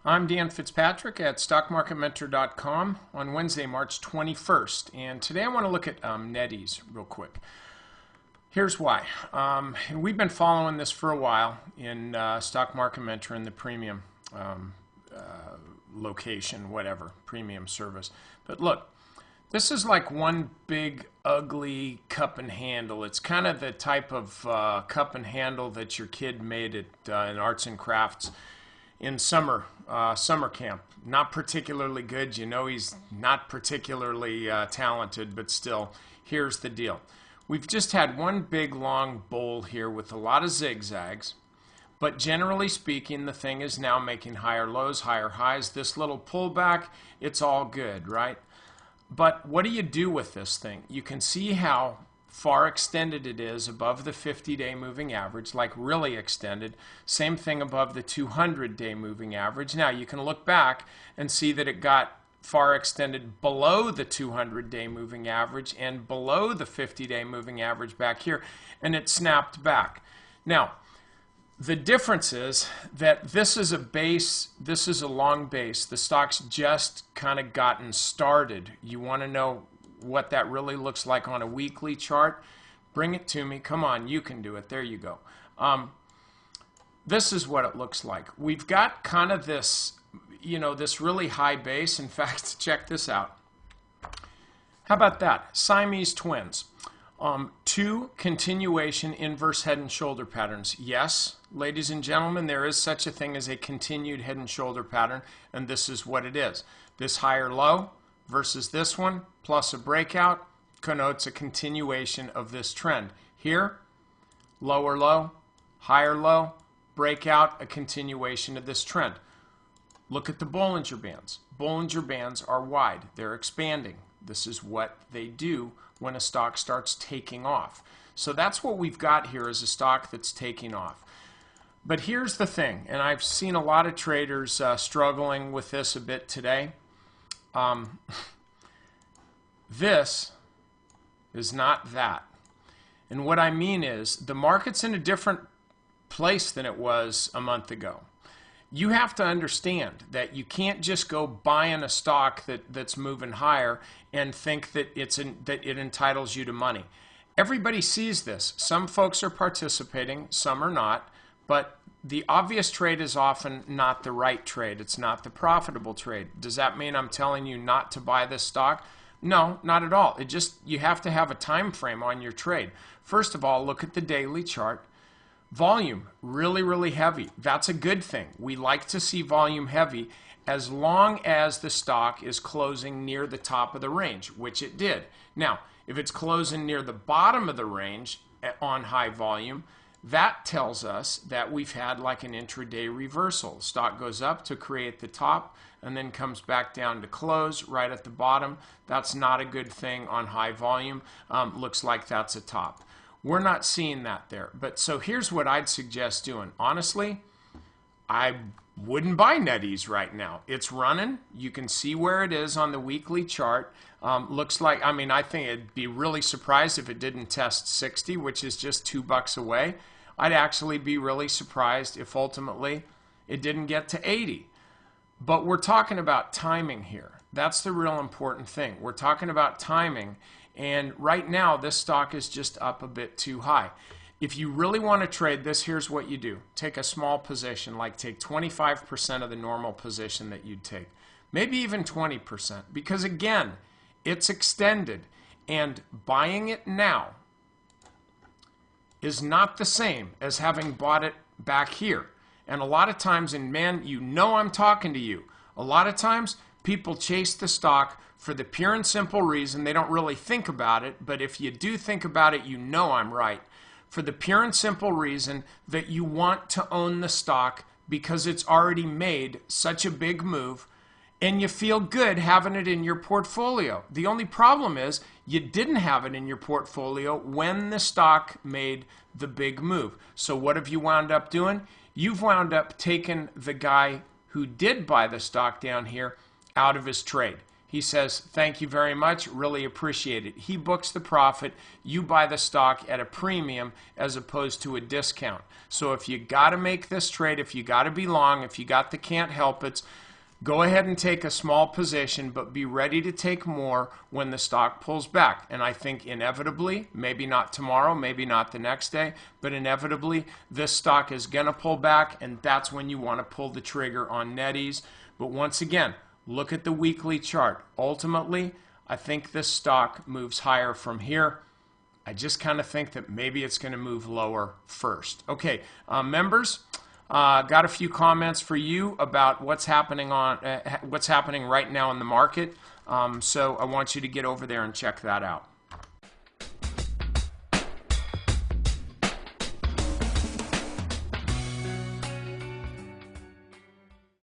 I'm Dan Fitzpatrick at StockMarketMentor.com on Wednesday, March 21st, and today I want to look at NTES real quick. Here's why. We've been following this for a while in Stock Market Mentor in the premium location, whatever, premium service. But look, this is like one big ugly cup and handle. It's kind of the type of cup and handle that your kid made at in arts and crafts in summer camp. Not particularly good. You know he's not particularly talented, but still, here's the deal. We've just had one big long bowl here with a lot of zigzags, but generally speaking, the thing is now making higher lows, higher highs. This little pullback, it's all good, right? But what do you do with this thing? You can see how far extended it is above the 50-day moving average, like really extended. Same thing above the 200-day moving average. Now you can look back and see that it got far extended below the 200-day moving average and below the 50-day moving average back here, and it snapped back. Now, the difference is that this is a base, this is a long base. The stock's just kind of gotten started. You want to know what that really looks like on a weekly chart? Bring it to me. Come on, you can do it. There you go. This is what it looks like. We've got kind of this, you know, this really high base. In fact, check this out. How about that? Siamese twins. Two continuation inverse head and shoulder patterns. Yes, ladies and gentlemen, there is such a thing as a continued head and shoulder pattern, and this is what it is. This higher low versus this one plus a breakout connotes a continuation of this trend. Here, lower low, higher low, breakout, a continuation of this trend. Look at the Bollinger Bands. Bollinger Bands are wide. They're expanding. This is what they do when a stock starts taking off. So that's what we've got here is a stock that's taking off. But here's the thing, and I've seen a lot of traders struggling with this a bit today. This is not that. And what I mean is the market's in a different place than it was a month ago. You have to understand that you can't just go buying a stock that's moving higher and think that that it entitles you to money. Everybody sees this. Some folks are participating, some are not, but the obvious trade is often not the right trade. It's not the profitable trade. Does that mean I'm telling you not to buy this stock? No, not at all. It just, you have to have a time frame on your trade. First of all, look at the daily chart. Volume, really, really heavy. That's a good thing. We like to see volume heavy as long as the stock is closing near the top of the range, which it did. Now, if it's closing near the bottom of the range on high volume, that tells us that we've had like an intraday reversal. Stock goes up to create the top and then comes back down to close right at the bottom. That's not a good thing on high volume. Looks like that's a top. We're not seeing that there. But so here's what I'd suggest doing. Honestly, I wouldn't buy NTES right now. It's running. You can see where it is on the weekly chart. Looks like, I mean, I think it'd be really surprised if it didn't test 60, which is just $2 away. I'd actually be really surprised if ultimately it didn't get to 80. But we're talking about timing here. That's the real important thing. We're talking about timing. And right now, this stock is just up a bit too high. If you really want to trade this, here's what you do. Take a small position, like take 25% of the normal position that you'd take. Maybe even 20%. Because again, it's extended. And buying it now is not the same as having bought it back here. And a lot of times, and man, you know I'm talking to you. A lot of times, people chase the stock for the pure and simple reason they don't really think about it, but if you do think about it, you know I'm right. For the pure and simple reason that you want to own the stock because it's already made such a big move and you feel good having it in your portfolio. The only problem is you didn't have it in your portfolio when the stock made the big move. So what have you wound up doing? You've wound up taking the guy who did buy the stock down here out of his trade. He says, thank you very much, really appreciate it. He books the profit, you buy the stock at a premium as opposed to a discount. So if you got to make this trade, if you got to be long, if you got the can't help it, go ahead and take a small position, but be ready to take more when the stock pulls back. And I think inevitably, maybe not tomorrow, maybe not the next day, but inevitably this stock is going to pull back, and that's when you want to pull the trigger on NTES. But once again, look at the weekly chart. Ultimately, I think this stock moves higher from here. I just kind of think that maybe it's going to move lower first. Okay, members, got a few comments for you about what's happening right now in the market. So I want you to get over there and check that out.